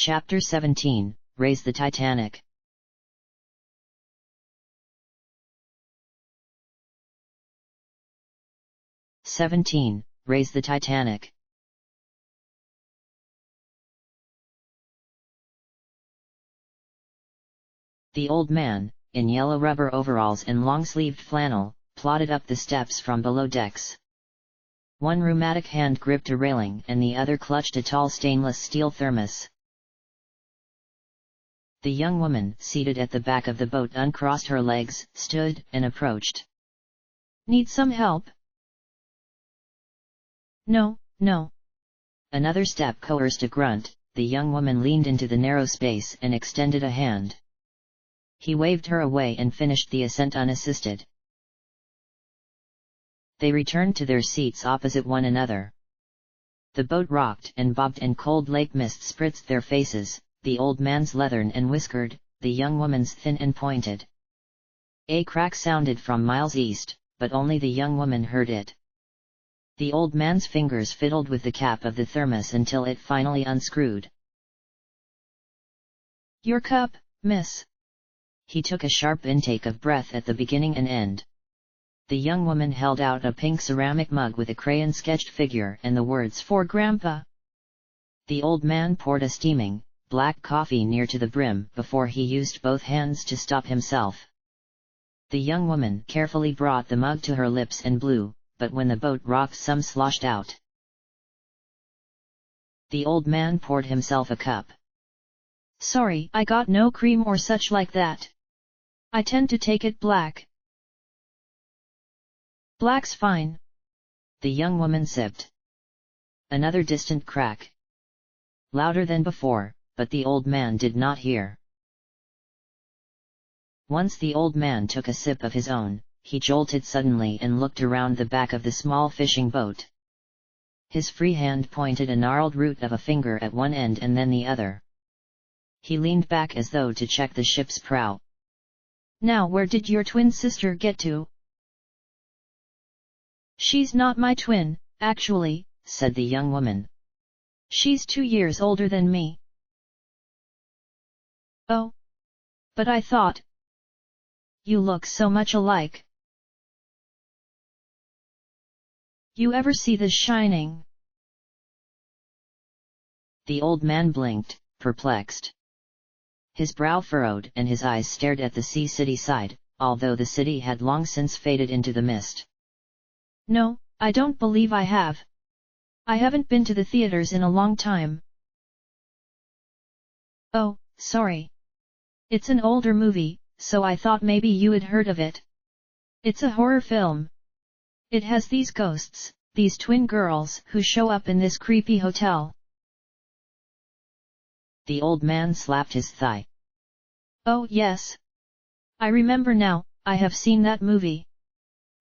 Chapter 17, Raise the Titanic. Raise the Titanic. The old man, in yellow rubber overalls and long-sleeved flannel, plodded up the steps from below decks. One rheumatic hand gripped a railing and the other clutched a tall stainless steel thermos. The young woman, seated at the back of the boat, uncrossed her legs, stood, and approached. "Need some help?" "No, no." Another step coerced a grunt. The young woman leaned into the narrow space and extended a hand. He waved her away and finished the ascent unassisted. They returned to their seats opposite one another. The boat rocked and bobbed and cold lake mist spritzed their faces, the old man's leathern and whiskered, the young woman's thin and pointed. A crack sounded from miles east, but only the young woman heard it. The old man's fingers fiddled with the cap of the thermos until it finally unscrewed. "Your cup, miss." He took a sharp intake of breath at the beginning and end. The young woman held out a pink ceramic mug with a crayon-sketched figure and the words "For Grandpa." The old man poured a steaming, black coffee near to the brim before he used both hands to stop himself. The young woman carefully brought the mug to her lips and blew, but when the boat rocked some sloshed out. The old man poured himself a cup. "Sorry, I got no cream or such like that. I tend to take it black." "Black's fine." The young woman sipped. Another distant crack. Louder than before, but the old man did not hear. Once the old man took a sip of his own, he jolted suddenly and looked around the back of the small fishing boat. His free hand pointed a gnarled root of a finger at one end and then the other. He leaned back as though to check the ship's prow. "Now where did your twin sister get to?" "She's not my twin, actually," said the young woman. "She's 2 years older than me." "Oh. But I thought. You look so much alike." "You ever see The Shining?" The old man blinked, perplexed. His brow furrowed and his eyes stared at the sea city side, although the city had long since faded into the mist. "No, I don't believe I have. I haven't been to the theaters in a long time." "Oh, sorry. It's an older movie, so I thought maybe you had heard of it. It's a horror film. It has these ghosts, these twin girls who show up in this creepy hotel." The old man slapped his thigh. "Oh yes. I remember now, I have seen that movie.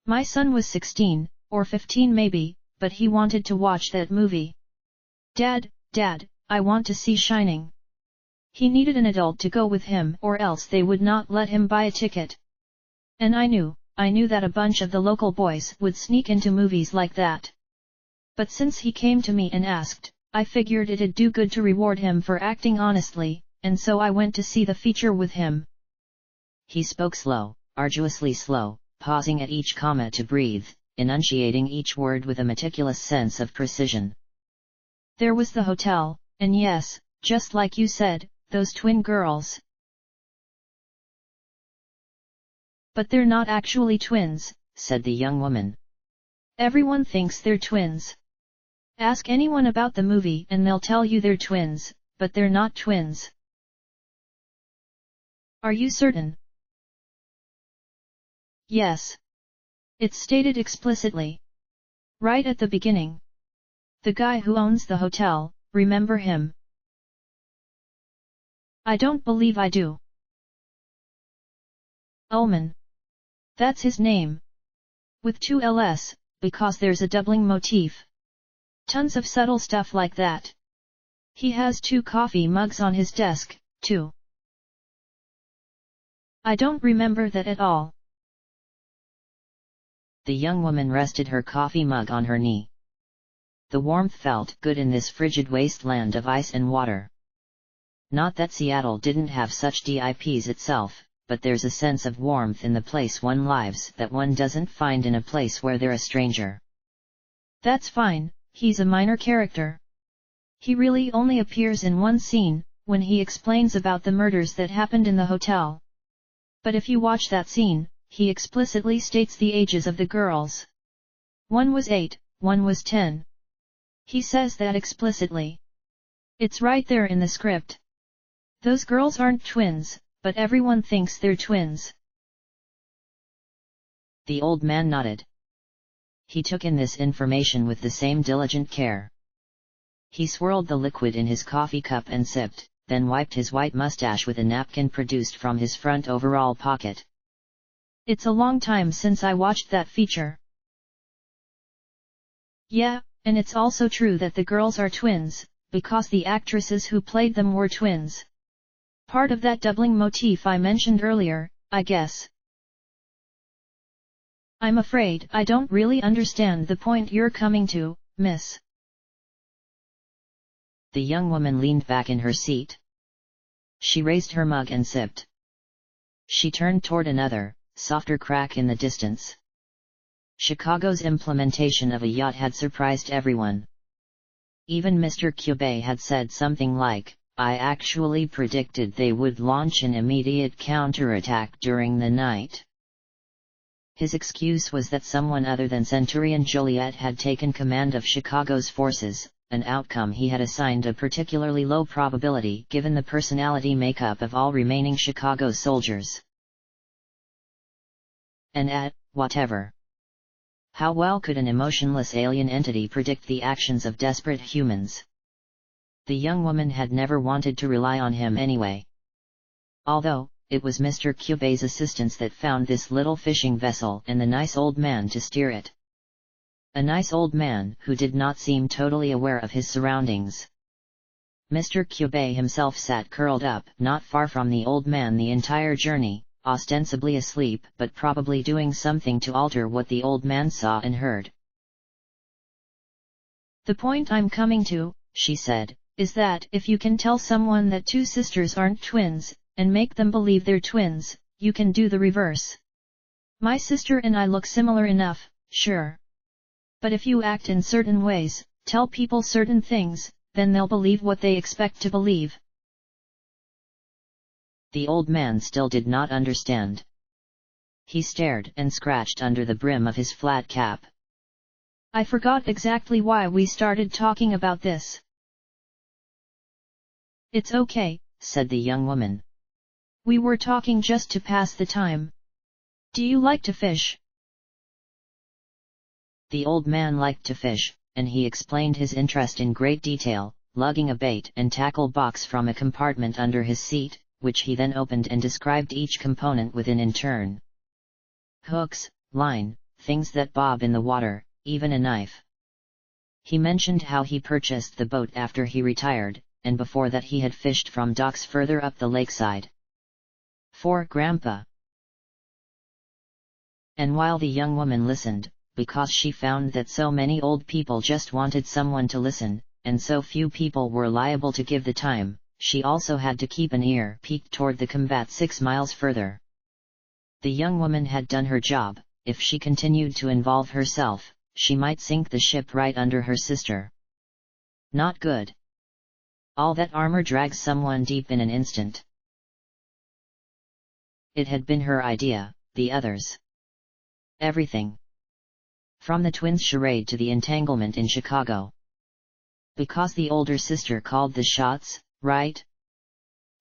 My son was 16, or 15 maybe, but he wanted to watch that movie. Dad, I want to see Shining." He needed an adult to go with him or else they would not let him buy a ticket. And I knew that a bunch of the local boys would sneak into movies like that. But since he came to me and asked, I figured it'd do good to reward him for acting honestly, and so I went to see the feature with him. He spoke slow, arduously slow, pausing at each comma to breathe, enunciating each word with a meticulous sense of precision. "There was the hotel, and yes, just like you said, those twin girls. But they're not actually twins," said the young woman. "Everyone thinks they're twins. Ask anyone about the movie and they'll tell you they're twins, but they're not twins." "Are you certain?" "Yes. It's stated explicitly. Right at the beginning. The guy who owns the hotel, remember him?" "I don't believe I do." "Ullman. That's his name. With 2 L's, because there's a doubling motif. Tons of subtle stuff like that. He has 2 coffee mugs on his desk, too." "I don't remember that at all." The young woman rested her coffee mug on her knee. The warmth felt good in this frigid wasteland of ice and water. Not that Seattle didn't have such DIPs itself, but there's a sense of warmth in the place one lives that one doesn't find in a place where they're a stranger. That's fine, he's a minor character. He really only appears in one scene, when he explains about the murders that happened in the hotel. But if you watch that scene, he explicitly states the ages of the girls. One was 8, one was 10. He says that explicitly. It's right there in the script. Those girls aren't twins, but everyone thinks they're twins. The old man nodded. He took in this information with the same diligent care. He swirled the liquid in his coffee cup and sipped, then wiped his white mustache with a napkin produced from his front overall pocket. It's a long time since I watched that feature. Yeah, and it's also true that the girls are twins, because the actresses who played them were twins. Part of that doubling motif I mentioned earlier, I guess. I'm afraid I don't really understand the point you're coming to, miss. The young woman leaned back in her seat. She raised her mug and sipped. She turned toward another, softer crack in the distance. Chicago's implementation of a yacht had surprised everyone. Even Mr. Cube had said something like, "I actually predicted they would launch an immediate counterattack during the night." His excuse was that someone other than Centurion Joliet had taken command of Chicago's forces, an outcome he had assigned a particularly low probability given the personality makeup of all remaining Chicago soldiers. And whatever. How well could an emotionless alien entity predict the actions of desperate humans? The young woman had never wanted to rely on him anyway. Although, it was Mr. Cube's assistants that found this little fishing vessel and the nice old man to steer it. A nice old man who did not seem totally aware of his surroundings. Mr. Cube himself sat curled up not far from the old man the entire journey, ostensibly asleep but probably doing something to alter what the old man saw and heard. The point I'm coming to, she said, is that if you can tell someone that two sisters aren't twins, and make them believe they're twins, you can do the reverse. My sister and I look similar enough, sure. But if you act in certain ways, tell people certain things, then they'll believe what they expect to believe. The old man still did not understand. He stared and scratched under the brim of his flat cap. I forgot exactly why we started talking about this. It's okay, said the young woman. We were talking just to pass the time. Do you like to fish? The old man liked to fish, and he explained his interest in great detail, lugging a bait and tackle box from a compartment under his seat, which he then opened and described each component within in turn. Hooks, line, things that bob in the water, even a knife. He mentioned how he purchased the boat after he retired, and before that he had fished from docks further up the lakeside. For Grandpa. And while the young woman listened, because she found that so many old people just wanted someone to listen, and so few people were liable to give the time, she also had to keep an ear peaked toward the combat 6 miles further. The young woman had done her job. If she continued to involve herself, she might sink the ship right under her sister. Not good. All that armor drags someone deep in an instant. It had been her idea, the others. Everything. From the twins' charade to the entanglement in Chicago. Because the older sister called the shots, right?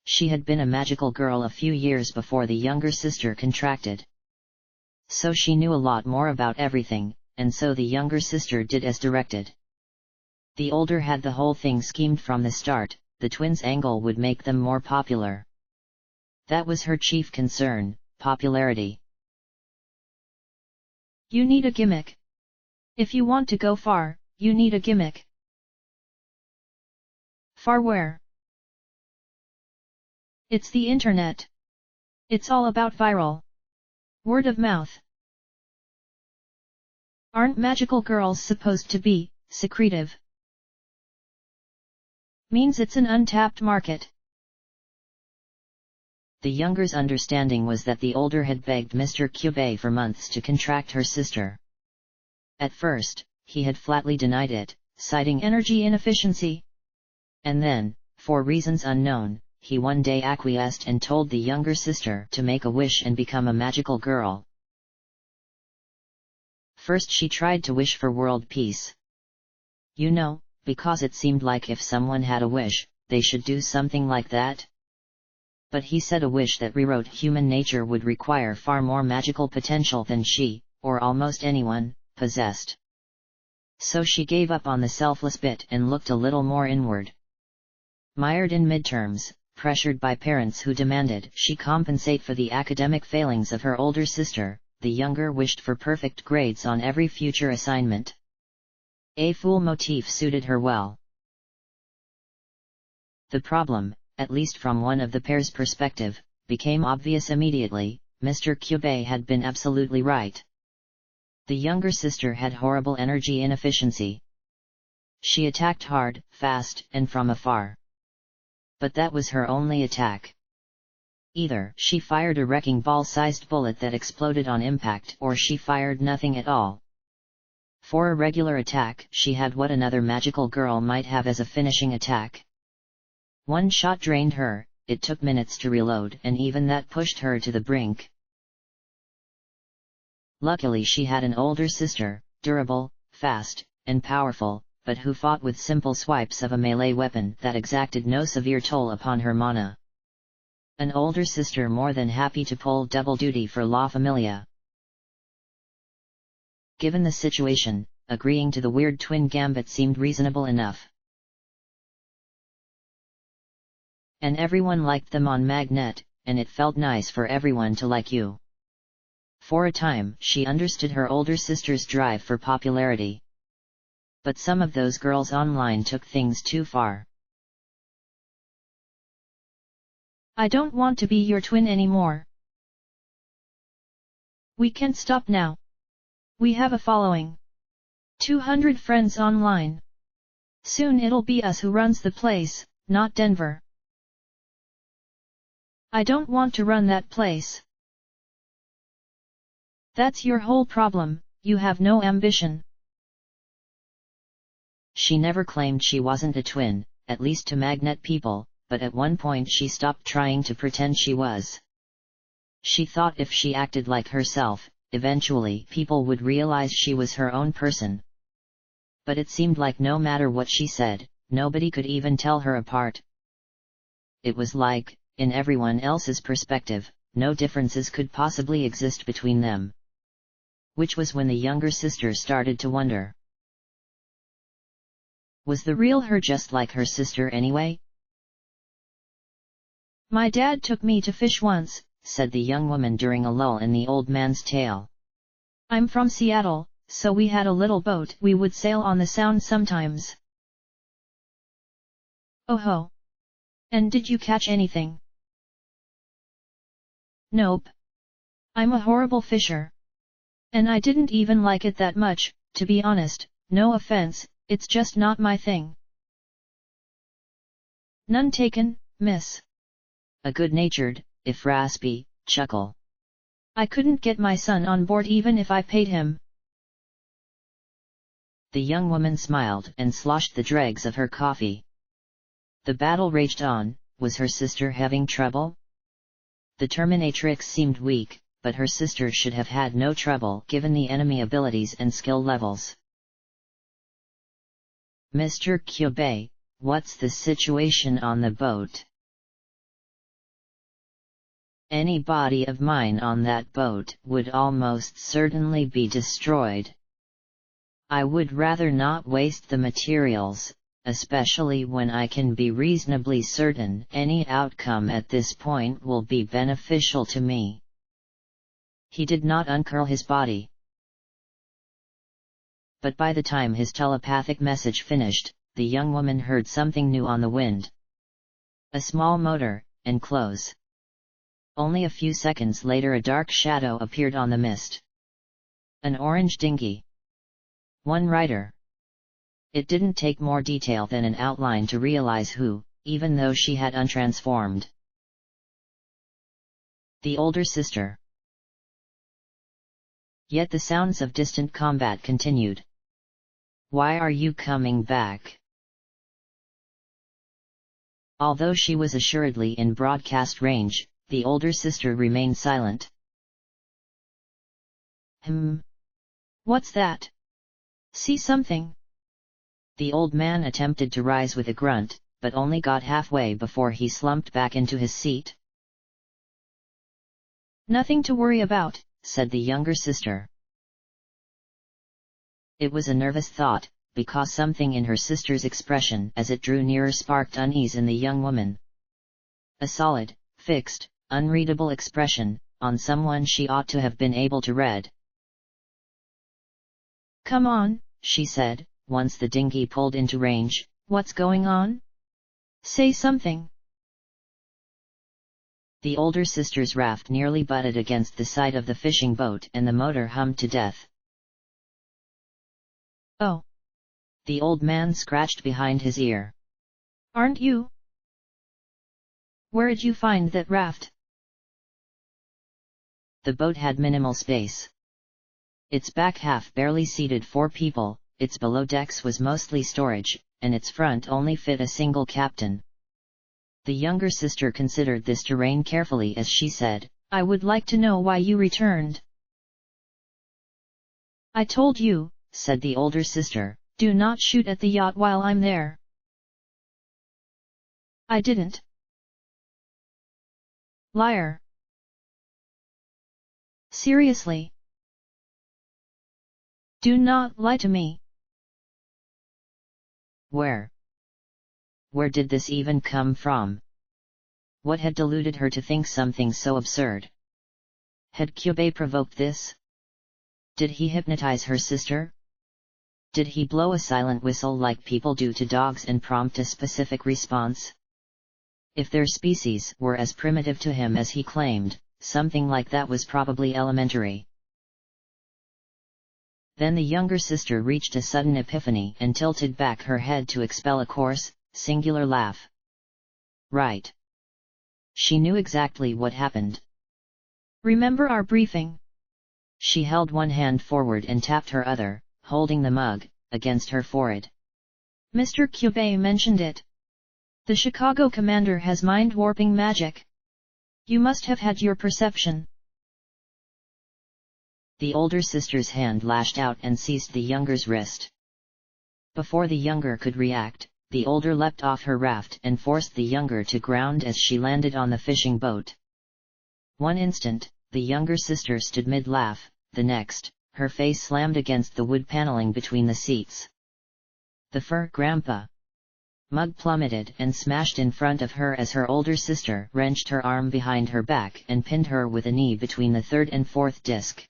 She had been a magical girl a few years before the younger sister contracted. So she knew a lot more about everything, and so the younger sister did as directed. The older had the whole thing schemed from the start. The twins' angle would make them more popular. That was her chief concern, popularity. You need a gimmick. If you want to go far, you need a gimmick. Far where? It's the internet. It's all about viral. Word of mouth. Aren't magical girls supposed to be secretive? Means it's an untapped market. The younger's understanding was that the older had begged Mr. Kyubei for months to contract her sister. At first, he had flatly denied it, citing energy inefficiency. And then, for reasons unknown, he one day acquiesced and told the younger sister to make a wish and become a magical girl. First she tried to wish for world peace. You know, because it seemed like if someone had a wish, they should do something like that. But he said a wish that rewrote human nature would require far more magical potential than she, or almost anyone, possessed. So she gave up on the selfless bit and looked a little more inward. Mired in midterms, pressured by parents who demanded she compensate for the academic failings of her older sister, the younger wished for perfect grades on every future assignment. A fool motif suited her well. The problem, at least from one of the pair's perspective, became obvious immediately. Mr. Kyubei had been absolutely right. The younger sister had horrible energy inefficiency. She attacked hard, fast, and from afar. But that was her only attack. Either she fired a wrecking ball-sized bullet that exploded on impact, or she fired nothing at all. For a regular attack, she had what another magical girl might have as a finishing attack. One shot drained her, it took minutes to reload, and even that pushed her to the brink. Luckily she had an older sister, durable, fast, and powerful, but who fought with simple swipes of a melee weapon that exacted no severe toll upon her mana. An older sister more than happy to pull double duty for La Familia. Given the situation, agreeing to the weird twin gambit seemed reasonable enough. And everyone liked them on Magnet, and it felt nice for everyone to like you. For a time, she understood her older sister's drive for popularity. But some of those girls online took things too far. I don't want to be your twin anymore. We can't stop now. We have a following. 200 friends online. Soon it'll be us who runs the place, not Denver. I don't want to run that place. That's your whole problem, you have no ambition. She never claimed she wasn't a twin, at least to Magnet people, but at one point she stopped trying to pretend she was. She thought if she acted like herself, eventually people would realize she was her own person. But it seemed like no matter what she said, nobody could even tell her apart. It was like, in everyone else's perspective, no differences could possibly exist between them. Which was when the younger sister started to wonder. Was the real her just like her sister anyway? My dad took me to fish once, said the young woman during a lull in the old man's tale. I'm from Seattle, so we had a little boat we would sail on the Sound sometimes. Oh ho! And did you catch anything? Nope. I'm a horrible fisher. And I didn't even like it that much, to be honest, no offense, it's just not my thing. None taken, miss. A good-natured, if raspy, chuckle. I couldn't get my son on board even if I paid him. The young woman smiled and sloshed the dregs of her coffee. The battle raged on. Was her sister having trouble? The Terminatrix seemed weak, but her sister should have had no trouble given the enemy abilities and skill levels. Mr. Kyubei, what's the situation on the boat? Any body of mine on that boat would almost certainly be destroyed. I would rather not waste the materials, especially when I can be reasonably certain any outcome at this point will be beneficial to me. He did not uncurl his body. But by the time his telepathic message finished, the young woman heard something new on the wind. A small motor, and close. Only a few seconds later a dark shadow appeared on the mist. An orange dinghy. One rider. It didn't take more detail than an outline to realize who, even though she had untransformed. The older sister. Yet the sounds of distant combat continued. Why are you coming back? Although she was assuredly in broadcast range, the older sister remained silent. What's that? See something? The old man attempted to rise with a grunt, but only got halfway before he slumped back into his seat. Nothing to worry about, said the younger sister. It was a nervous thought, because something in her sister's expression as it drew nearer sparked unease in the young woman. A solid, fixed, unreadable expression, on someone she ought to have been able to read. Come on, she said, once the dinghy pulled into range. What's going on? Say something. The older sister's raft nearly butted against the side of the fishing boat and the motor hummed to death. Oh. The old man scratched behind his ear. Aren't you? Where'd you find that raft? The boat had minimal space. Its back half barely seated 4 people, its below decks was mostly storage, and its front only fit a single captain. The younger sister considered this terrain carefully as she said, I would like to know why you returned. I told you, said the older sister, do not shoot at the yacht while I'm there. I didn't. Liar. Seriously. Do not lie to me. Where did this even come from? What had deluded her to think something so absurd? Had Kyubei provoked this? Did he hypnotize her sister? Did he blow a silent whistle like people do to dogs and prompt a specific response? If their species were as primitive to him as he claimed, something like that was probably elementary. Then the younger sister reached a sudden epiphany and tilted back her head to expel a coarse, singular laugh. Right. She knew exactly what happened. Remember our briefing? She held one hand forward and tapped her other, holding the mug, against her forehead. Mr. Kyubei mentioned it. The Chicago commander has mind-warping magic. You must have had your perception. The older sister's hand lashed out and seized the younger's wrist. Before the younger could react, the older leapt off her raft and forced the younger to ground as she landed on the fishing boat. One instant, the younger sister stood mid-laugh, the next, her face slammed against the wood paneling between the seats. The fur grandpa mug plummeted and smashed in front of her as her older sister wrenched her arm behind her back and pinned her with a knee between the third and fourth disc.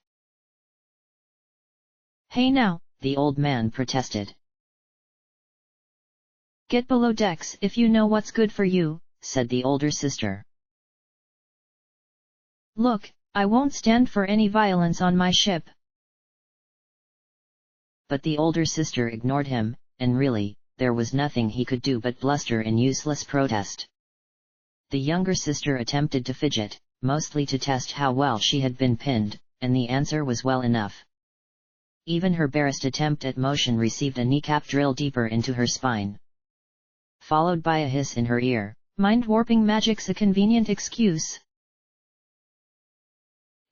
Hey now, the old man protested. Get below decks if you know what's good for you, said the older sister. Look, I won't stand for any violence on my ship. But the older sister ignored him, and really, there was nothing he could do but bluster in useless protest. The younger sister attempted to fidget, mostly to test how well she had been pinned, and the answer was well enough. Even her barest attempt at motion received a kneecap drill deeper into her spine. Followed by a hiss in her ear, mind-warping magic's a convenient excuse.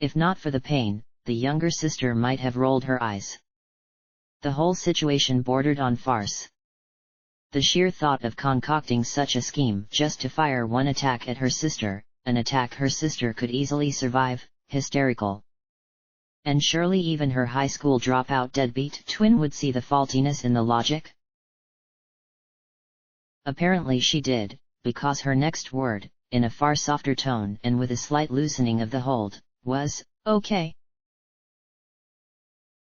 If not for the pain, the younger sister might have rolled her eyes. The whole situation bordered on farce. The sheer thought of concocting such a scheme just to fire one attack at her sister, an attack her sister could easily survive, hysterical. And surely even her high school dropout deadbeat twin would see the faultiness in the logic? Apparently she did, because her next word, in a far softer tone and with a slight loosening of the hold, was, okay.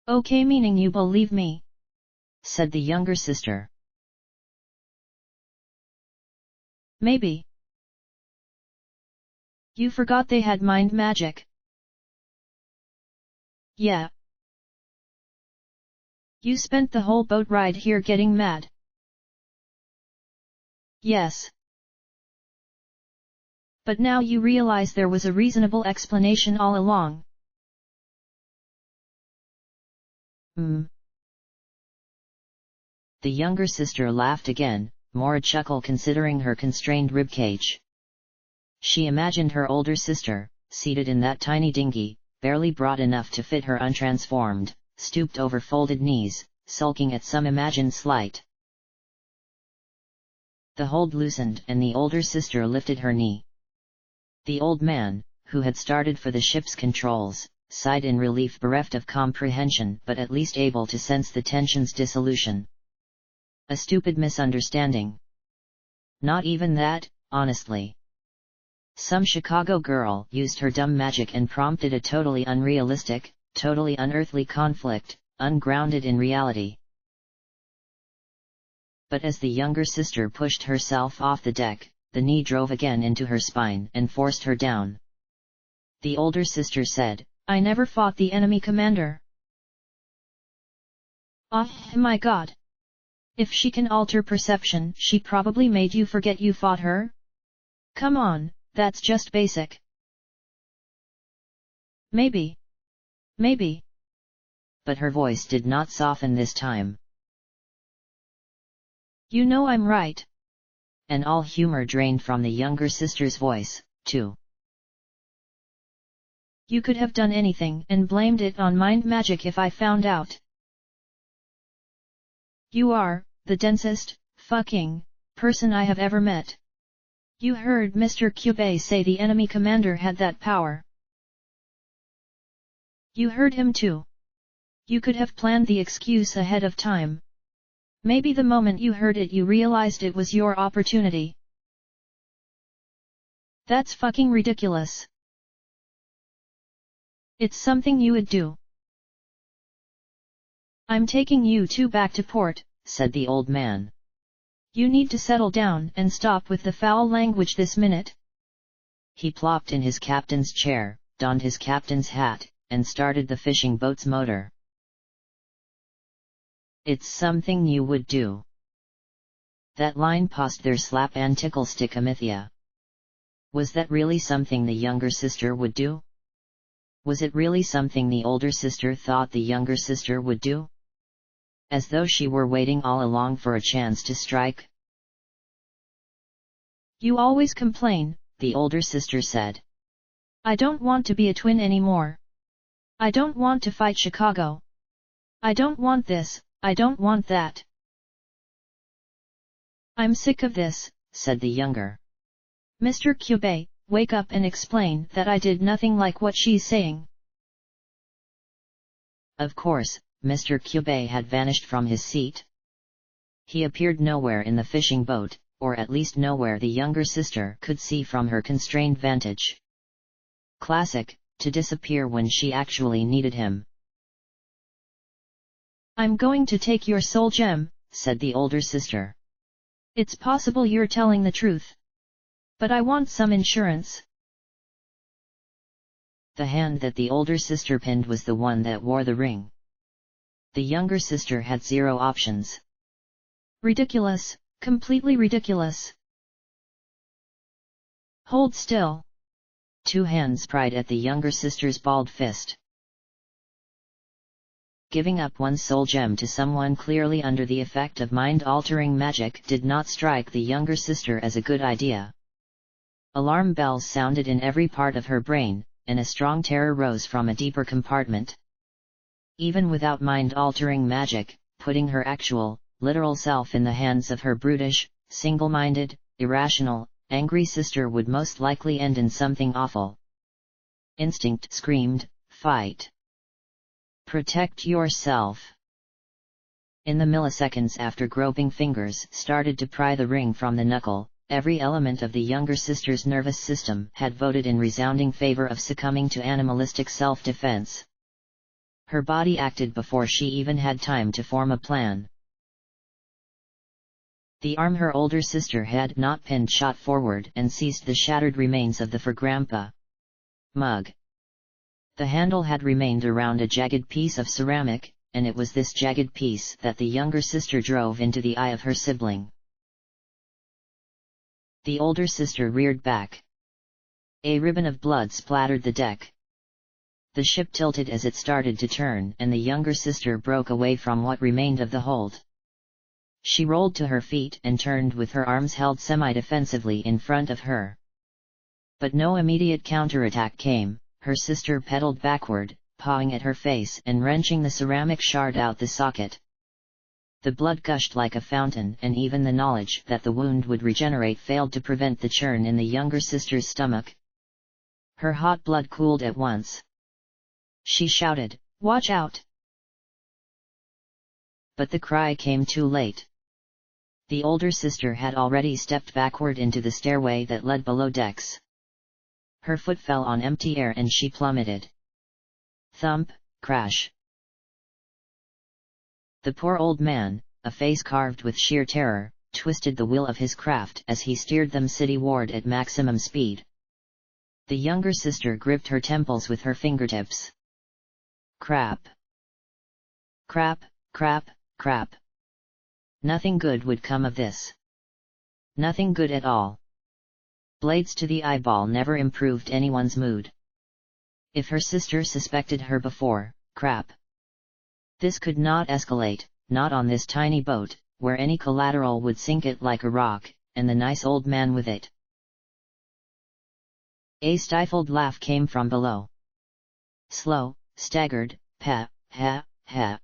Okay meaning you believe me, said the younger sister. Maybe. You forgot they had mind magic. Yeah. You spent the whole boat ride here getting mad. Yes. But now you realize there was a reasonable explanation all along. The younger sister laughed again, more a chuckle considering her constrained ribcage. She imagined her older sister, seated in that tiny dinghy, barely broad enough to fit her untransformed, stooped over folded knees, sulking at some imagined slight. The hold loosened and the older sister lifted her knee. The old man, who had started for the ship's controls, sighed in relief, bereft of comprehension but at least able to sense the tension's dissolution. A stupid misunderstanding. Not even that, honestly. Some Chicago girl used her dumb magic and prompted a totally unrealistic, totally unearthly conflict, ungrounded in reality. But as the younger sister pushed herself off the deck, the knee drove again into her spine and forced her down. The older sister said, "I never fought the enemy commander." Oh my god! If she can alter perception, she probably made you forget you fought her? Come on, that's just basic. Maybe. But her voice did not soften this time. You know I'm right. And all humor drained from the younger sister's voice, too. You could have done anything and blamed it on mind magic if I found out. You are the densest, fucking, person I have ever met. You heard Mr. Kyubei say the enemy commander had that power. You heard him too. You could have planned the excuse ahead of time. Maybe the moment you heard it you realized it was your opportunity. That's fucking ridiculous. It's something you would do. I'm taking you two back to port, said the old man. You need to settle down and stop with the foul language this minute. He plopped in his captain's chair, donned his captain's hat, and started the fishing boat's motor. It's something you would do. That line passed their slap and tickle stick amithia. Was that really something the younger sister would do? Was it really something the older sister thought the younger sister would do? As though she were waiting all along for a chance to strike. You always complain, the older sister said. I don't want to be a twin anymore. I don't want to fight Chicago. I don't want this, I don't want that. I'm sick of this, said the younger. Mr. Kyubei, wake up and explain that I did nothing like what she's saying. Of course, Mr. Kyubei had vanished from his seat. He appeared nowhere in the fishing boat, or at least nowhere the younger sister could see from her constrained vantage. Classic, to disappear when she actually needed him. I'm going to take your soul gem, said the older sister. It's possible you're telling the truth. But I want some insurance. The hand that the older sister pinned was the one that wore the ring. The younger sister had zero options. Ridiculous, completely ridiculous. Hold still. Two hands pried at the younger sister's bald fist. Giving up one's soul gem to someone clearly under the effect of mind-altering magic did not strike the younger sister as a good idea. Alarm bells sounded in every part of her brain, and a strong terror rose from a deeper compartment. Even without mind-altering magic, putting her actual, literal self in the hands of her brutish, single-minded, irrational, angry sister would most likely end in something awful. Instinct screamed, fight. Protect yourself. In the milliseconds after groping fingers started to pry the ring from the knuckle, every element of the younger sister's nervous system had voted in resounding favor of succumbing to animalistic self-defense. Her body acted before she even had time to form a plan. The arm her older sister had not pinned shot forward and seized the shattered remains of the for Grandpa mug. The handle had remained around a jagged piece of ceramic, and it was this jagged piece that the younger sister drove into the eye of her sibling. The older sister reared back. A ribbon of blood splattered the deck. The ship tilted as it started to turn, and the younger sister broke away from what remained of the hold. She rolled to her feet and turned with her arms held semi-defensively in front of her. But no immediate counterattack came. Her sister pedaled backward, pawing at her face and wrenching the ceramic shard out the socket. The blood gushed like a fountain, and even the knowledge that the wound would regenerate failed to prevent the churn in the younger sister's stomach. Her hot blood cooled at once. She shouted, "Watch out!" But the cry came too late. The older sister had already stepped backward into the stairway that led below decks. Her foot fell on empty air and she plummeted. Thump, crash. The poor old man, a face carved with sheer terror, twisted the wheel of his craft as he steered them cityward at maximum speed. The younger sister gripped her temples with her fingertips. Crap. Crap, crap, crap. Nothing good would come of this. Nothing good at all. Blades to the eyeball never improved anyone's mood. If her sister suspected her before, crap. This could not escalate, not on this tiny boat, where any collateral would sink it like a rock, and the nice old man with it. A stifled laugh came from below. Slow, staggered, ha, ha, ha.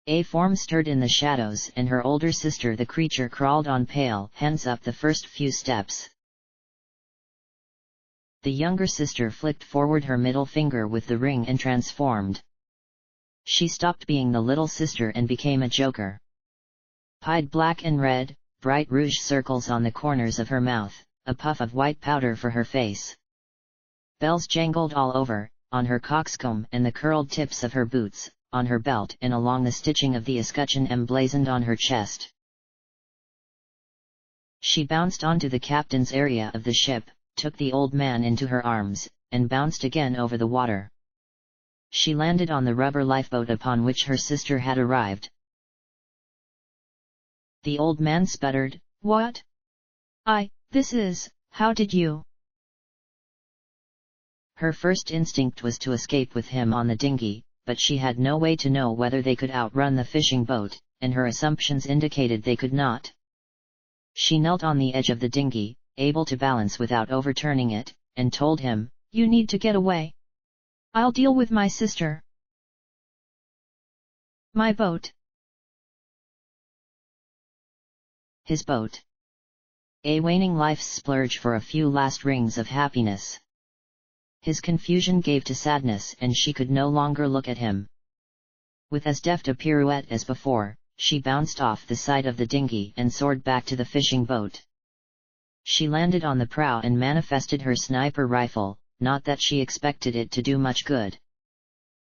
A form stirred in the shadows, and her older sister, the creature, crawled on pale hands up the first few steps. The younger sister flicked forward her middle finger with the ring and transformed. She stopped being the little sister and became a joker. Pied black and red, bright rouge circles on the corners of her mouth, a puff of white powder for her face. Bells jangled all over, on her coxcomb and the curled tips of her boots, on her belt and along the stitching of the escutcheon emblazoned on her chest. She bounced onto the captain's area of the ship, took the old man into her arms, and bounced again over the water. She landed on the rubber lifeboat upon which her sister had arrived. The old man sputtered, "What? How did you?" Her first instinct was to escape with him on the dinghy, but she had no way to know whether they could outrun the fishing boat, and her assumptions indicated they could not. She knelt on the edge of the dinghy, able to balance without overturning it, and told him, "You need to get away. I'll deal with my sister." "My boat." His boat. A waning life's splurge for a few last rings of happiness. His confusion gave to sadness, and she could no longer look at him. With as deft a pirouette as before, she bounced off the side of the dinghy and soared back to the fishing boat. She landed on the prow and manifested her sniper rifle, not that she expected it to do much good.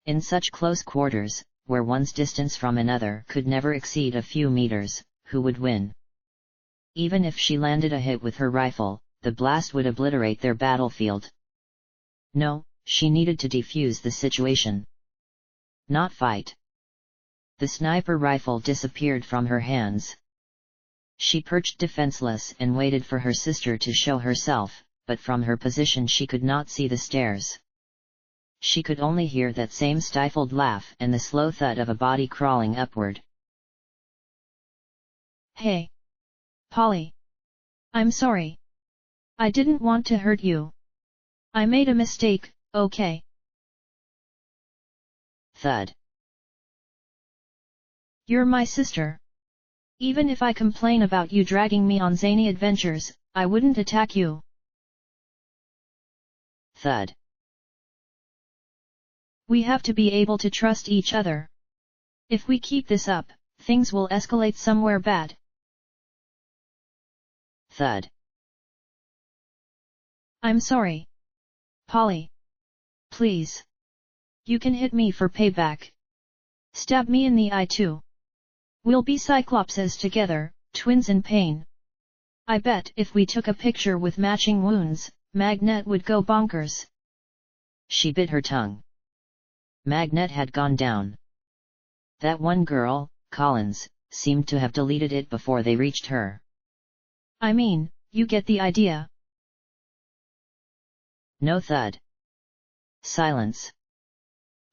In such close quarters, where one's distance from another could never exceed a few meters, who would win? Even if she landed a hit with her rifle, the blast would obliterate their battlefield. No, she needed to defuse the situation. Not fight. The sniper rifle disappeared from her hands. She perched defenseless and waited for her sister to show herself, but from her position she could not see the stairs. She could only hear that same stifled laugh and the slow thud of a body crawling upward. "Hey! Polly! I'm sorry. I didn't want to hurt you. I made a mistake, okay?" Thud. "You're my sister. Even if I complain about you dragging me on zany adventures, I wouldn't attack you." Thud. "We have to be able to trust each other. If we keep this up, things will escalate somewhere bad." Thud. "I'm sorry. Polly. Please. You can hit me for payback. Stab me in the eye too. We'll be Cyclopses together, twins in pain. I bet if we took a picture with matching wounds, Magnet would go bonkers." She bit her tongue. Magnet had gone down. That one girl, Collins, seemed to have deleted it before they reached her. "I mean, you get the idea." No thud. Silence.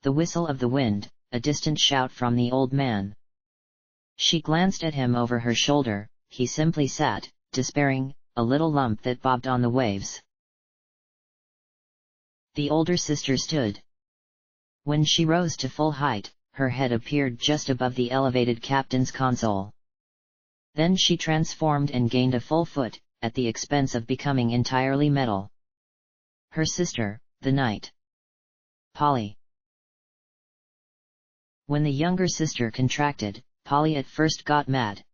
The whistle of the wind, a distant shout from the old man. She glanced at him over her shoulder. He simply sat, despairing, a little lump that bobbed on the waves. The older sister stood. When she rose to full height, her head appeared just above the elevated captain's console. Then she transformed and gained a full foot, at the expense of becoming entirely metal. Her sister, the knight. Polly. When the younger sister contracted, Polly at first got mad.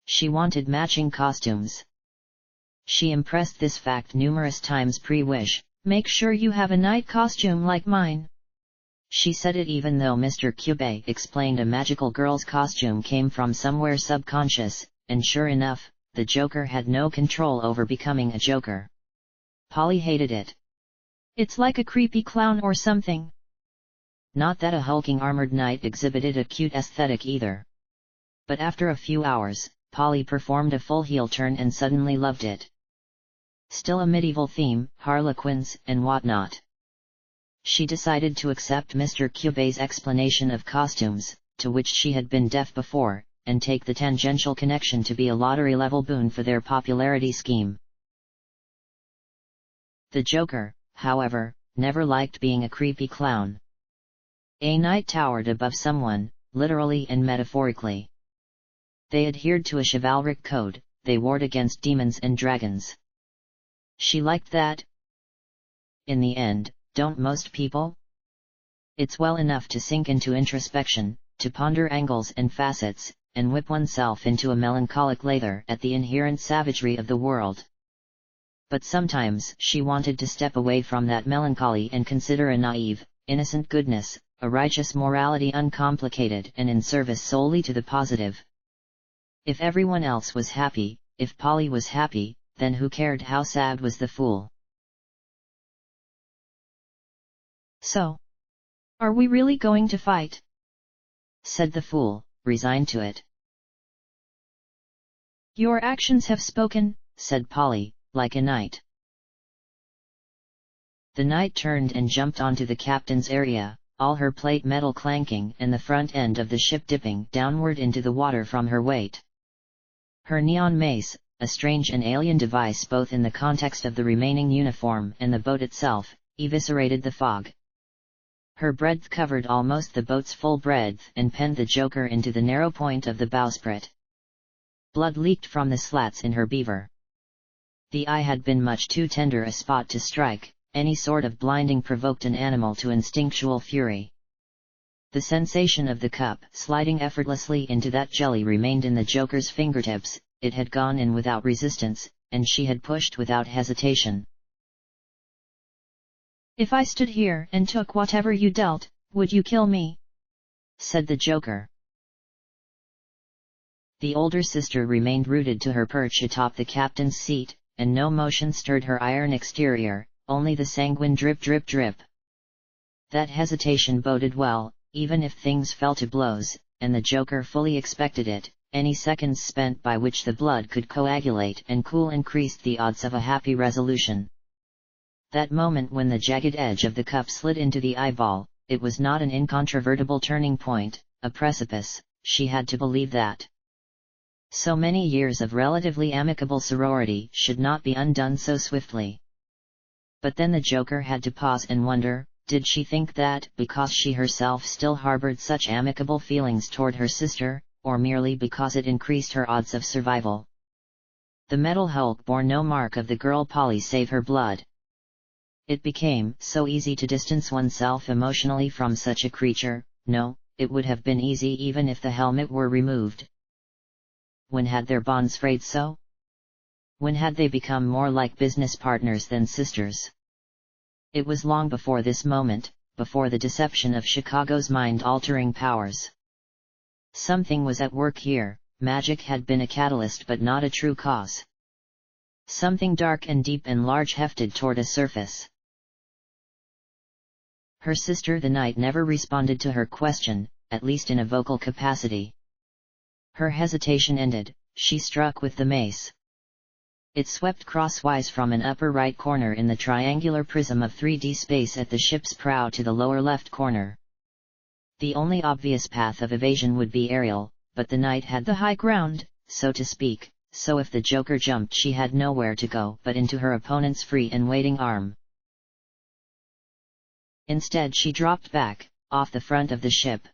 She wanted matching costumes. She impressed this fact numerous times pre-wish. Make sure you have a knight costume like mine. She said it even though Mr. Cube explained a magical girl's costume came from somewhere subconscious, and sure enough, the Joker had no control over becoming a Joker. Polly hated it. It's like a creepy clown or something. Not that a hulking armored knight exhibited a cute aesthetic either. But after a few hours, Polly performed a full heel turn and suddenly loved it. Still a medieval theme, harlequins and whatnot. She decided to accept Mr. Cube's explanation of costumes, to which she had been deaf before, and take the tangential connection to be a lottery-level boon for their popularity scheme. The Joker, however, never liked being a creepy clown. A knight towered above someone, literally and metaphorically. They adhered to a chivalric code, they warred against demons and dragons. She liked that. In the end, don't most people? It's well enough to sink into introspection, to ponder angles and facets, and whip oneself into a melancholic lather at the inherent savagery of the world. But sometimes she wanted to step away from that melancholy and consider a naive, innocent goodness, a righteous morality uncomplicated and in service solely to the positive. If everyone else was happy, if Polly was happy, then who cared how sad was the fool? So, are we really going to fight? Said the fool, resigned to it. Your actions have spoken, said Polly, like a knight. The knight turned and jumped onto the captain's area, all her plate metal clanking and the front end of the ship dipping downward into the water from her weight. Her neon mace, a strange and alien device both in the context of the remaining uniform and the boat itself, eviscerated the fog. Her breadth covered almost the boat's full breadth and penned the Joker into the narrow point of the bowsprit. Blood leaked from the slats in her beaver. The eye had been much too tender a spot to strike, any sort of blinding provoked an animal to instinctual fury. The sensation of the cup sliding effortlessly into that jelly remained in the Joker's fingertips, it had gone in without resistance, and she had pushed without hesitation. If I stood here and took whatever you dealt, would you kill me? Said the Joker. The older sister remained rooted to her perch atop the captain's seat, and no motion stirred her iron exterior, only the sanguine drip drip drip. That hesitation boded well, even if things fell to blows, and the Joker fully expected it. Any seconds spent by which the blood could coagulate and cool increased the odds of a happy resolution. That moment when the jagged edge of the cup slid into the eyeball, it was not an incontrovertible turning point, a precipice, she had to believe that. So many years of relatively amicable sorority should not be undone so swiftly. But then the Joker had to pause and wonder, did she think that because she herself still harbored such amicable feelings toward her sister, or merely because it increased her odds of survival? The metal hulk bore no mark of the girl Polly save her blood. It became so easy to distance oneself emotionally from such a creature. No, it would have been easy even if the helmet were removed. When had their bonds frayed so? When had they become more like business partners than sisters? It was long before this moment, before the deception of Chicago's mind-altering powers. Something was at work here, magic had been a catalyst but not a true cause. Something dark and deep and large hefted toward a surface. Her sister the knight never responded to her question, at least in a vocal capacity. Her hesitation ended, she struck with the mace. It swept crosswise from an upper right corner in the triangular prism of 3D space at the ship's prow to the lower left corner. The only obvious path of evasion would be aerial, but the knight had the high ground, so to speak, so if the Joker jumped she had nowhere to go but into her opponent's free and waiting arm. Instead she dropped back, off the front of the ship.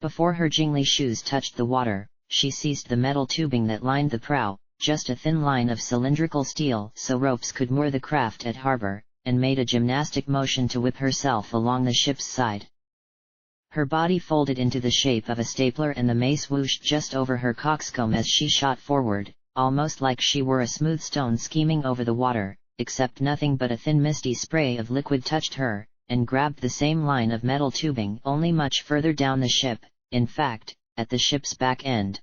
Before her jingly shoes touched the water, she seized the metal tubing that lined the prow, just a thin line of cylindrical steel so ropes could moor the craft at harbor, and made a gymnastic motion to whip herself along the ship's side. Her body folded into the shape of a stapler and the mace whooshed just over her coxcomb as she shot forward, almost like she were a smooth stone skimming over the water, except nothing but a thin misty spray of liquid touched her, and grabbed the same line of metal tubing only much further down the ship, in fact, at the ship's back end.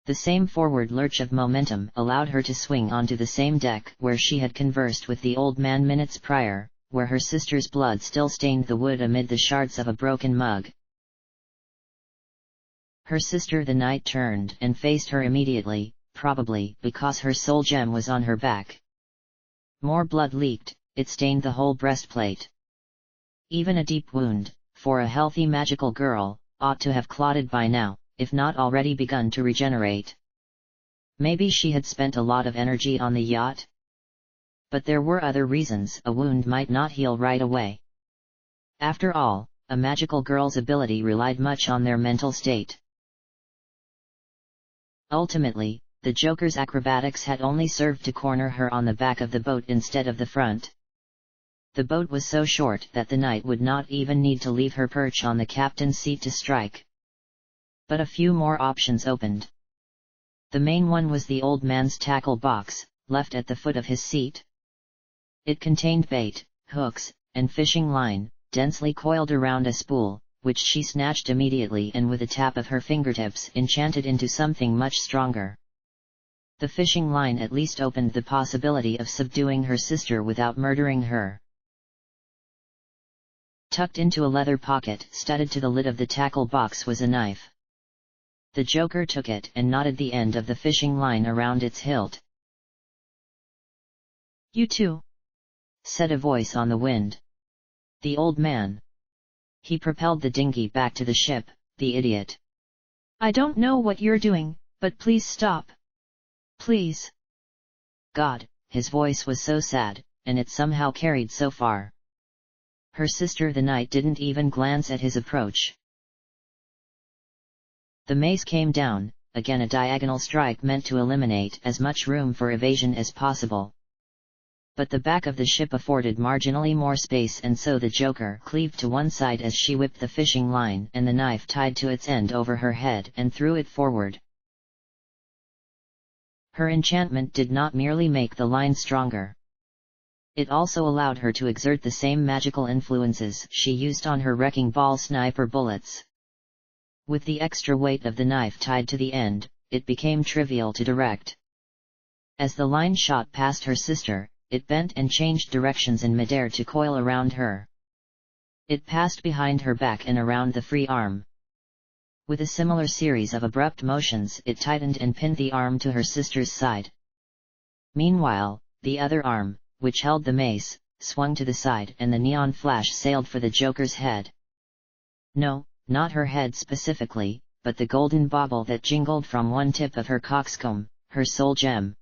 The same forward lurch of momentum allowed her to swing onto the same deck where she had conversed with the old man minutes prior, where her sister's blood still stained the wood amid the shards of a broken mug. Her sister the knight turned and faced her immediately, probably because her soul gem was on her back. More blood leaked, it stained the whole breastplate. Even a deep wound, for a healthy magical girl, ought to have clotted by now, if not already begun to regenerate. Maybe she had spent a lot of energy on the yacht? But there were other reasons a wound might not heal right away. After all, a magical girl's ability relied much on their mental state. Ultimately, the Joker's acrobatics had only served to corner her on the back of the boat instead of the front. The boat was so short that the knight would not even need to leave her perch on the captain's seat to strike. But a few more options opened. The main one was the old man's tackle box, left at the foot of his seat. It contained bait, hooks, and fishing line, densely coiled around a spool, which she snatched immediately and with a tap of her fingertips enchanted into something much stronger. The fishing line at least opened the possibility of subduing her sister without murdering her. Tucked into a leather pocket studded to the lid of the tackle box was a knife. The Joker took it and knotted the end of the fishing line around its hilt. "You too," said a voice on the wind. The old man. He propelled the dinghy back to the ship, the idiot. "I don't know what you're doing, but please stop. Please." God, his voice was so sad, and it somehow carried so far. Her sister the knight didn't even glance at his approach. The mace came down, again a diagonal strike meant to eliminate as much room for evasion as possible. But the back of the ship afforded marginally more space and so the Joker cleaved to one side as she whipped the fishing line and the knife tied to its end over her head and threw it forward. Her enchantment did not merely make the line stronger. It also allowed her to exert the same magical influences she used on her wrecking ball sniper bullets. With the extra weight of the knife tied to the end, it became trivial to direct. As the line shot past her sister, it bent and changed directions in midair to coil around her. It passed behind her back and around the free arm. With a similar series of abrupt motions it tightened and pinned the arm to her sister's side. Meanwhile, the other arm, which held the mace, swung to the side and the neon flash sailed for the Joker's head. No, not her head specifically, but the golden bauble that jingled from one tip of her coxcomb, her soul gem.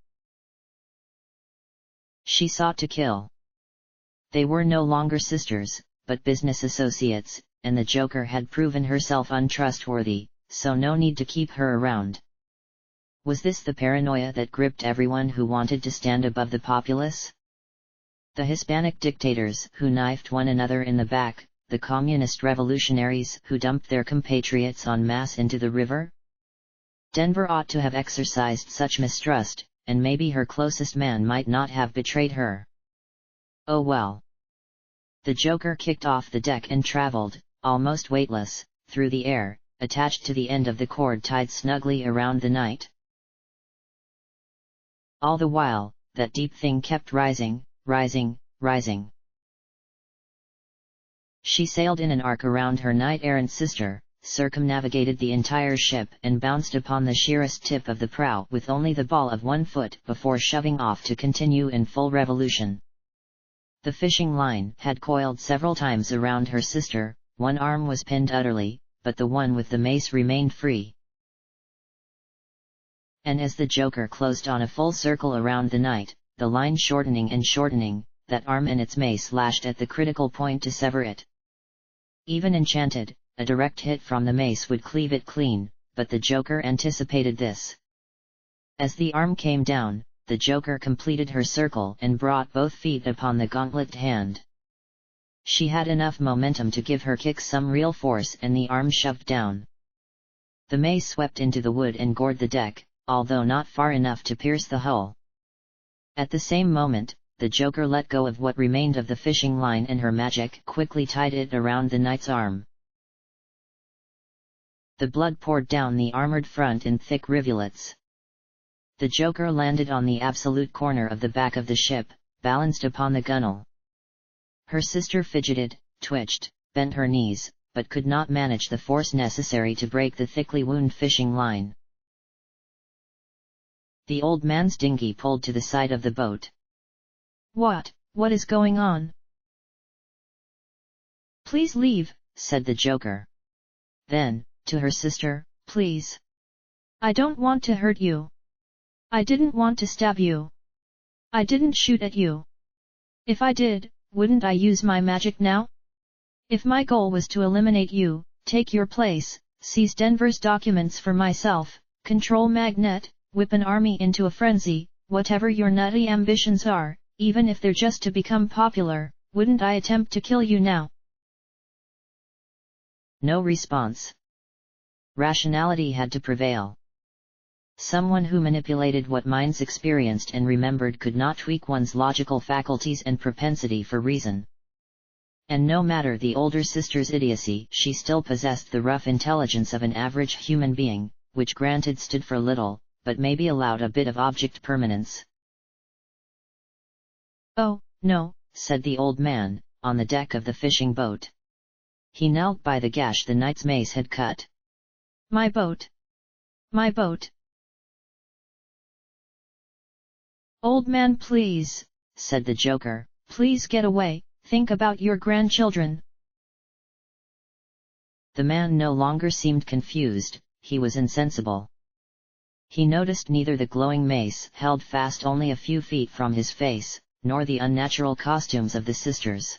She sought to kill. They were no longer sisters, but business associates, and the Joker had proven herself untrustworthy, so no need to keep her around. Was this the paranoia that gripped everyone who wanted to stand above the populace? The Hispanic dictators who knifed one another in the back, the communist revolutionaries who dumped their compatriots en masse into the river? Denver ought to have exercised such mistrust, and maybe her closest man might not have betrayed her. Oh well. The Joker kicked off the deck and traveled, almost weightless, through the air, attached to the end of the cord tied snugly around the knight. All the while, that deep thing kept rising, rising, rising. She sailed in an arc around her knight-errant sister, circumnavigated the entire ship and bounced upon the sheerest tip of the prow with only the ball of 1 foot before shoving off to continue in full revolution. The fishing line had coiled several times around her sister, one arm was pinned utterly, but the one with the mace remained free. And as the Joker closed on a full circle around the knight, the line shortening and shortening, that arm and its mace lashed at the critical point to sever it. Even enchanted, a direct hit from the mace would cleave it clean, but the Joker anticipated this. As the arm came down, the Joker completed her circle and brought both feet upon the gauntlet hand. She had enough momentum to give her kick some real force and the arm shoved down. The mace swept into the wood and gored the deck, although not far enough to pierce the hull. At the same moment, the Joker let go of what remained of the fishing line and her magic quickly tied it around the knight's arm. The blood poured down the armored front in thick rivulets. The Joker landed on the absolute corner of the back of the ship, balanced upon the gunwale. Her sister fidgeted, twitched, bent her knees, but could not manage the force necessary to break the thickly wound fishing line. The old man's dinghy pulled to the side of the boat. What is going on? Please leave, said the Joker. Then, to her sister, please. I don't want to hurt you. I didn't want to stab you. I didn't shoot at you. If I did, wouldn't I use my magic now? If my goal was to eliminate you, take your place, seize Denver's documents for myself, control Magnet, whip an army into a frenzy, whatever your nutty ambitions are, even if they're just to become popular, wouldn't I attempt to kill you now? No response. Rationality had to prevail. Someone who manipulated what minds experienced and remembered could not tweak one's logical faculties and propensity for reason. And no matter the older sister's idiocy, she still possessed the rough intelligence of an average human being, which granted stood for little, but maybe allowed a bit of object permanence. Oh, no, said the old man, on the deck of the fishing boat. He knelt by the gash the knight's mace had cut. My boat! My boat! Old man, please, said the Joker, please get away, think about your grandchildren. The man no longer seemed confused, he was insensible. He noticed neither the glowing mace held fast only a few feet from his face, nor the unnatural costumes of the sisters.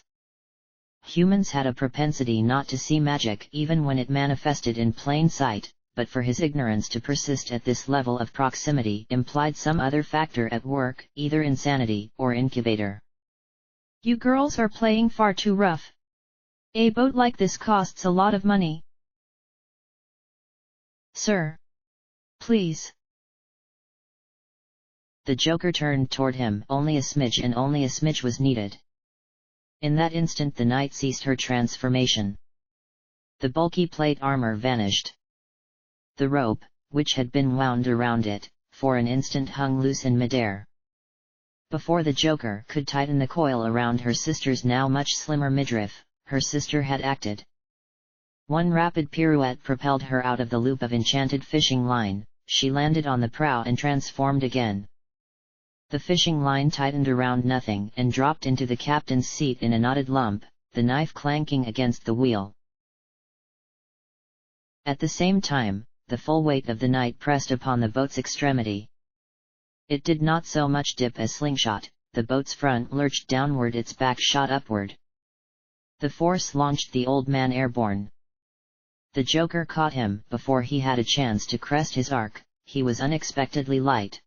Humans had a propensity not to see magic even when it manifested in plain sight, but for his ignorance to persist at this level of proximity implied some other factor at work, either insanity or incubator. You girls are playing far too rough. A boat like this costs a lot of money. Sir. Please. The Joker turned toward him. Only a smidge and only a smidge was needed. In that instant the knight ceased her transformation. The bulky plate armor vanished. The rope, which had been wound around it, for an instant hung loose in midair. Before the Joker could tighten the coil around her sister's now much slimmer midriff, her sister had acted. One rapid pirouette propelled her out of the loop of enchanted fishing line, she landed on the prow and transformed again. The fishing line tightened around nothing and dropped into the captain's seat in a knotted lump, the knife clanking against the wheel. At the same time, the full weight of the knight pressed upon the boat's extremity. It did not so much dip as slingshot, the boat's front lurched downward, its back shot upward. The force launched the old man airborne. The Joker caught him before he had a chance to crest his arc, he was unexpectedly light.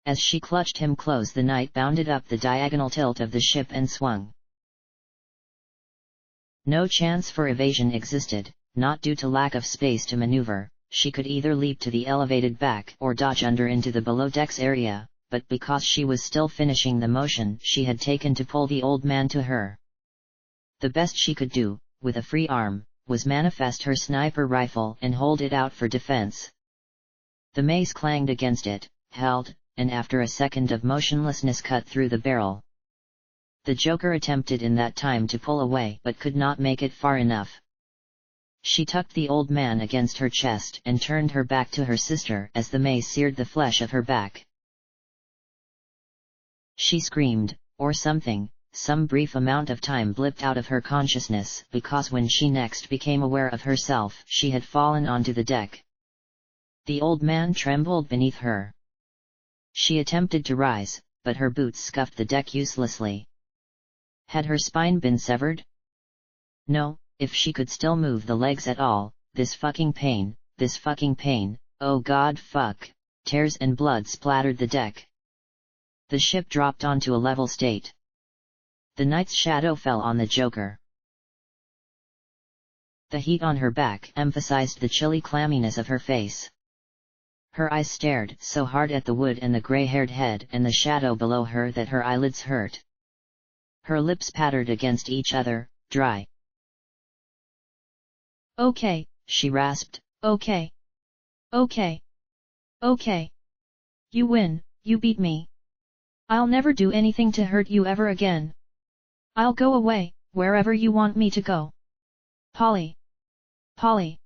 As she clutched him close, the knight bounded up the diagonal tilt of the ship and swung. No chance for evasion existed, not due to lack of space to maneuver. She could either leap to the elevated back or dodge under into the below-decks area, but because she was still finishing the motion she had taken to pull the old man to her. The best she could do, with a free arm, was manifest her sniper rifle and hold it out for defense. The mace clanged against it, held, and after a second of motionlessness cut through the barrel. The Joker attempted in that time to pull away but could not make it far enough. She tucked the old man against her chest and turned her back to her sister as the mace seared the flesh of her back. She screamed, or something. Some brief amount of time blipped out of her consciousness, because when she next became aware of herself, she had fallen onto the deck. The old man trembled beneath her. She attempted to rise, but her boots scuffed the deck uselessly. Had her spine been severed? No, if she could still move the legs at all. This fucking pain, oh god fuck. Tears and blood splattered the deck. The ship dropped onto a level state. The night's shadow fell on the Joker. The heat on her back emphasized the chilly clamminess of her face. Her eyes stared so hard at the wood and the gray-haired head and the shadow below her that her eyelids hurt. Her lips pattered against each other, dry. Okay, she rasped. Okay. Okay. Okay. You win, you beat me. I'll never do anything to hurt you ever again. I'll go away, wherever you want me to go. Polly. Polly.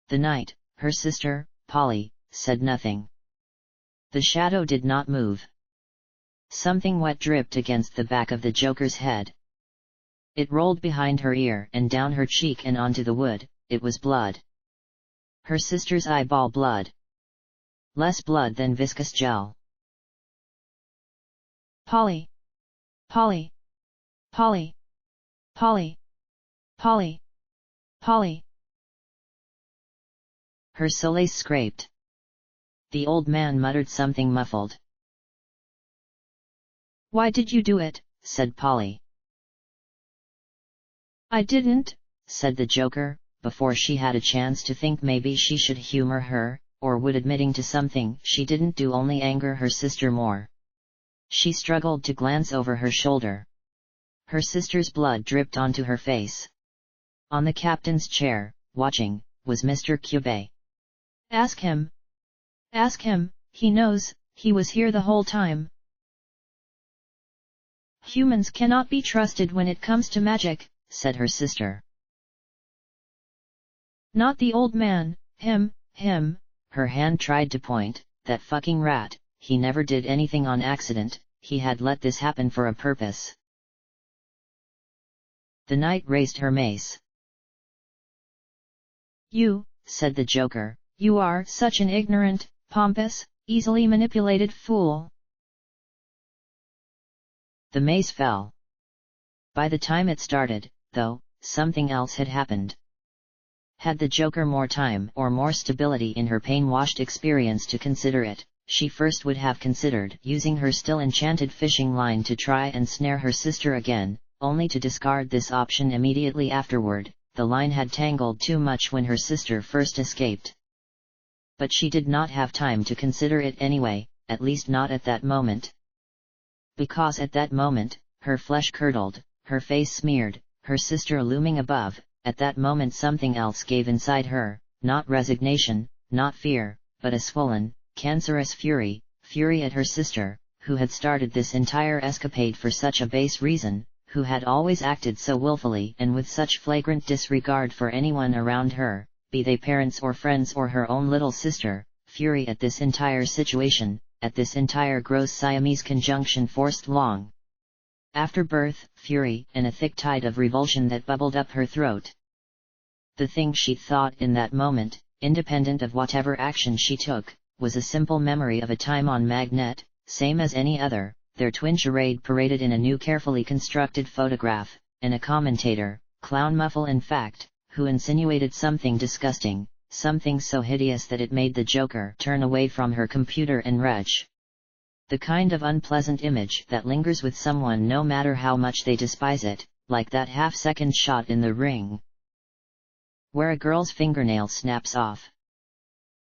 The night, her sister, Polly, said nothing. The shadow did not move. Something wet dripped against the back of the Joker's head. It rolled behind her ear and down her cheek and onto the wood. It was blood. Her sister's eyeball blood. Less blood than viscous gel. Polly. Polly. Polly. Polly. Polly. Polly. Her soles scraped. The old man muttered something muffled. Why did you do it? Said Polly. I didn't, said the Joker, before she had a chance to think maybe she should humor her, or would admitting to something she didn't do only anger her sister more. She struggled to glance over her shoulder. Her sister's blood dripped onto her face. On the captain's chair, watching, was Mr. Cube. Ask him. Ask him, he knows, he was here the whole time. Humans cannot be trusted when it comes to magic, said her sister. Not the old man, him. Her hand tried to point. That fucking rat, he never did anything on accident, he had let this happen for a purpose. The knight raised her mace. You, said the Joker, you are such an ignorant, pompous, easily manipulated fool. The mace fell. By the time it started, though, something else had happened. Had the Joker more time or more stability in her pain-washed experience to consider it, she first would have considered using her still enchanted fishing line to try and snare her sister again, only to discard this option immediately afterward. The line had tangled too much when her sister first escaped. But she did not have time to consider it anyway, at least not at that moment. Because at that moment, her flesh curdled, her face smeared, her sister looming above. At that moment something else gave inside her, not resignation, not fear, but a swollen, cancerous fury at her sister, who had started this entire escapade for such a base reason, who had always acted so willfully and with such flagrant disregard for anyone around her, be they parents or friends or her own little sister, fury at this entire situation, at this entire gross Siamese conjunction forced long after birth, fury, and a thick tide of revulsion that bubbled up her throat. The thing she thought in that moment, independent of whatever action she took, was a simple memory of a time on Magnet, same as any other, their twin charade paraded in a new carefully constructed photograph, and a commentator, Clown Muffle in fact, who insinuated something disgusting, something so hideous that it made the Joker turn away from her computer and retch. The kind of unpleasant image that lingers with someone no matter how much they despise it, like that half-second shot in The Ring, where a girl's fingernail snaps off.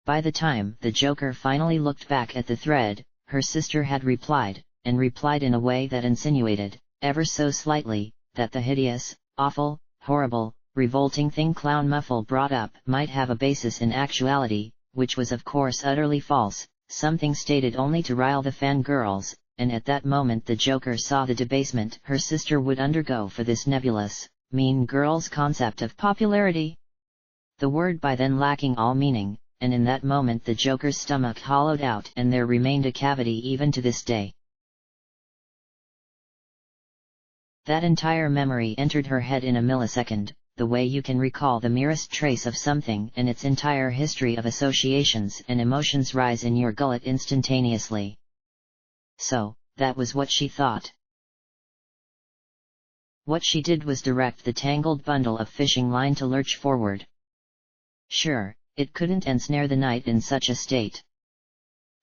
By the time the Joker finally looked back at the thread, her sister had replied, and replied in a way that insinuated, ever so slightly, that the hideous, awful, horrible, revolting thing Clown Muffle brought up might have a basis in actuality, which was of course utterly false, something stated only to rile the fangirls, and at that moment the Joker saw the debasement her sister would undergo for this nebulous, mean girl's concept of popularity. The word by then lacking all meaning, and in that moment the Joker's stomach hollowed out and there remained a cavity even to this day. That entire memory entered her head in a millisecond, the way you can recall the merest trace of something and its entire history of associations and emotions rise in your gullet instantaneously. So, that was what she thought. What she did was direct the tangled bundle of fishing line to lurch forward. Sure, it couldn't ensnare the knight in such a state.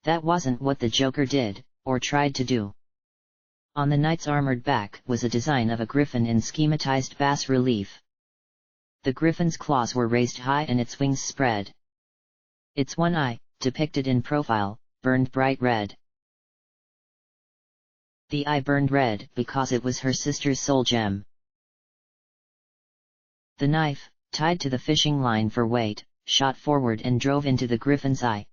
That wasn't what the Joker did, or tried to do. On the knight's armored back was a design of a griffin in schematized bas-relief. The griffin's claws were raised high and its wings spread. Its one eye, depicted in profile, burned bright red. The eye burned red because it was her sister's soul gem. The knife, tied to the fishing line for weight, shot forward and drove into the griffin's eye.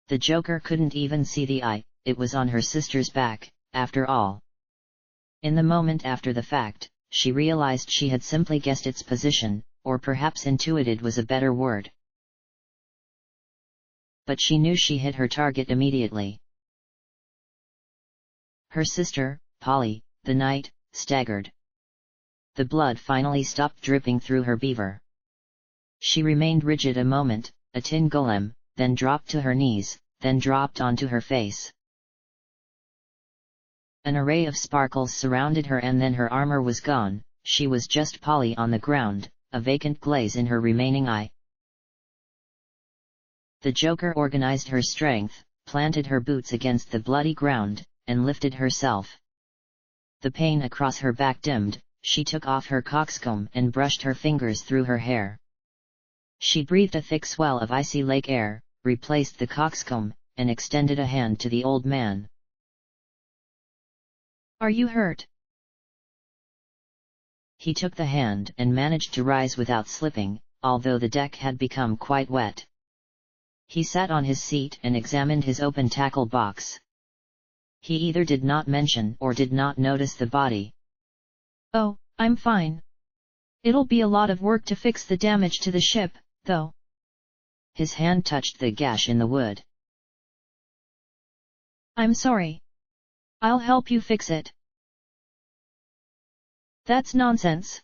The Joker couldn't even see the eye, it was on her sister's back, after all. In the moment after the fact, she realized she had simply guessed its position, or perhaps intuited was a better word. But she knew she hit her target immediately. Her sister, Polly, the knight, staggered. The blood finally stopped dripping through her beaver. She remained rigid a moment, a tin golem, then dropped to her knees, then dropped onto her face. An array of sparkles surrounded her and then her armor was gone, she was just Polly on the ground, a vacant glaze in her remaining eye. The Joker organized her strength, planted her boots against the bloody ground, and lifted herself. The pain across her back dimmed, she took off her coxcomb and brushed her fingers through her hair. She breathed a thick swell of icy lake air, replaced the coxcomb, and extended a hand to the old man. "Are you hurt?" He took the hand and managed to rise without slipping, although the deck had become quite wet. He sat on his seat and examined his open tackle box. He either did not mention or did not notice the body. "Oh, I'm fine. It'll be a lot of work to fix the damage to the ship, though." His hand touched the gash in the wood. "I'm sorry. I'll help you fix it." "That's nonsense.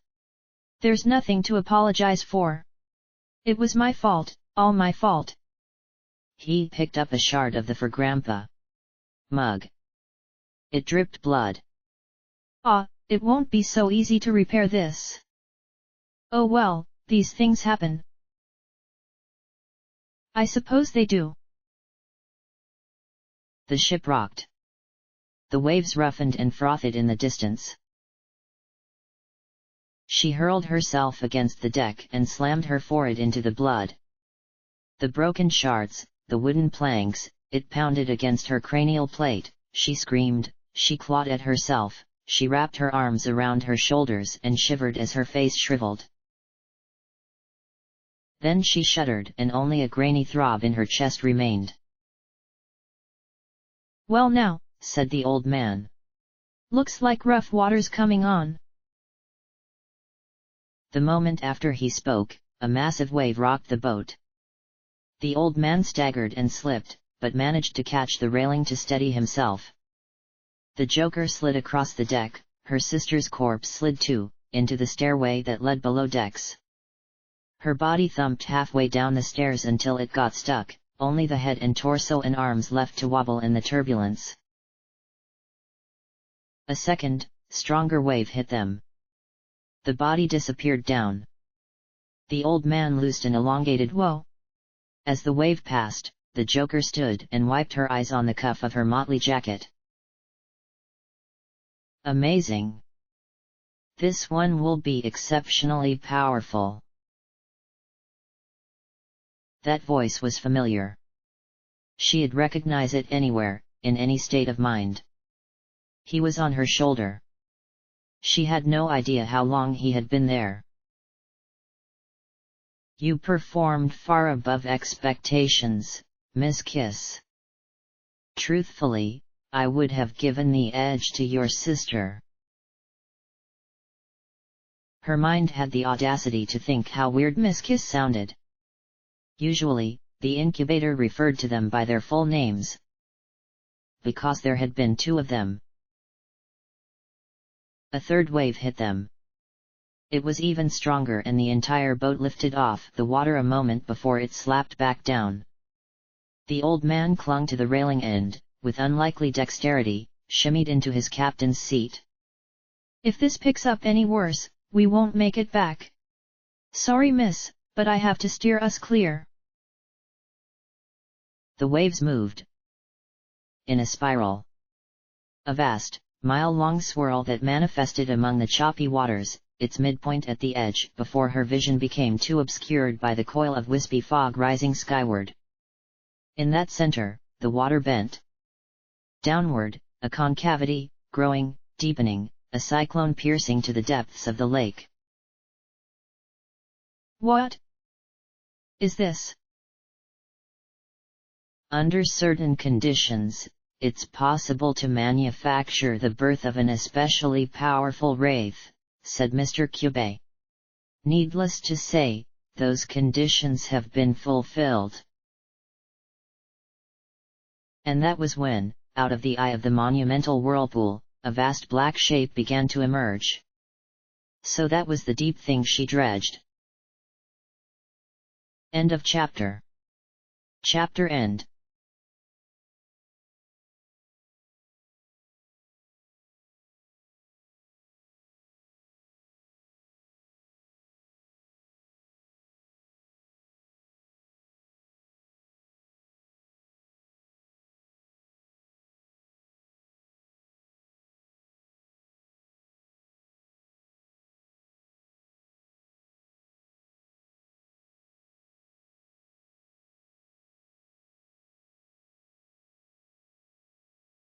There's nothing to apologize for. It was my fault, all my fault." He picked up a shard of the for Grandpa mug. It dripped blood. It won't be so easy to repair this." "Oh well, these things happen." "I suppose they do." The ship rocked. The waves roughened and frothed in the distance. She hurled herself against the deck and slammed her forehead into the blood. The broken shards, the wooden planks, it pounded against her cranial plate, she screamed, she clawed at herself, she wrapped her arms around her shoulders and shivered as her face shriveled. Then she shuddered and only a grainy throb in her chest remained. "Well now," said the old man. "Looks like rough water's coming on." The moment after he spoke, a massive wave rocked the boat. The old man staggered and slipped, but managed to catch the railing to steady himself. The Joker slid across the deck, her sister's corpse slid too, into the stairway that led below decks. Her body thumped halfway down the stairs until it got stuck, only the head and torso and arms left to wobble in the turbulence. A second, stronger wave hit them. The body disappeared down. The old man loosed an elongated whoa. As the wave passed, the Joker stood and wiped her eyes on the cuff of her motley jacket. "Amazing. This one will be exceptionally powerful." That voice was familiar. She'd recognize it anywhere, in any state of mind. He was on her shoulder. She had no idea how long he had been there. "You performed far above expectations, Miss Kiss. Truthfully, I would have given the edge to your sister." Her mind had the audacity to think how weird Miss Kiss sounded. Usually, the incubator referred to them by their full names. Because there had been 2 of them. A third wave hit them. It was even stronger and the entire boat lifted off the water a moment before it slapped back down. The old man clung to the railing and, with unlikely dexterity, shimmied into his captain's seat. If this picks up any worse, we won't make it back. Sorry miss, but I have to steer us clear. The waves moved in a spiral. A vast, mile-long swirl that manifested among the choppy waters, its midpoint at the edge, before her vision became too obscured by the coil of wispy fog rising skyward. In that center, the water bent downward, a concavity, growing, deepening, a cyclone piercing to the depths of the lake. What is this? Under certain conditions, it's possible to manufacture the birth of an especially powerful wraith, said Mr. Cube. Needless to say, those conditions have been fulfilled. And that was when, out of the eye of the monumental whirlpool, a vast black shape began to emerge. So that was the deep thing she dredged. End of chapter. Chapter end.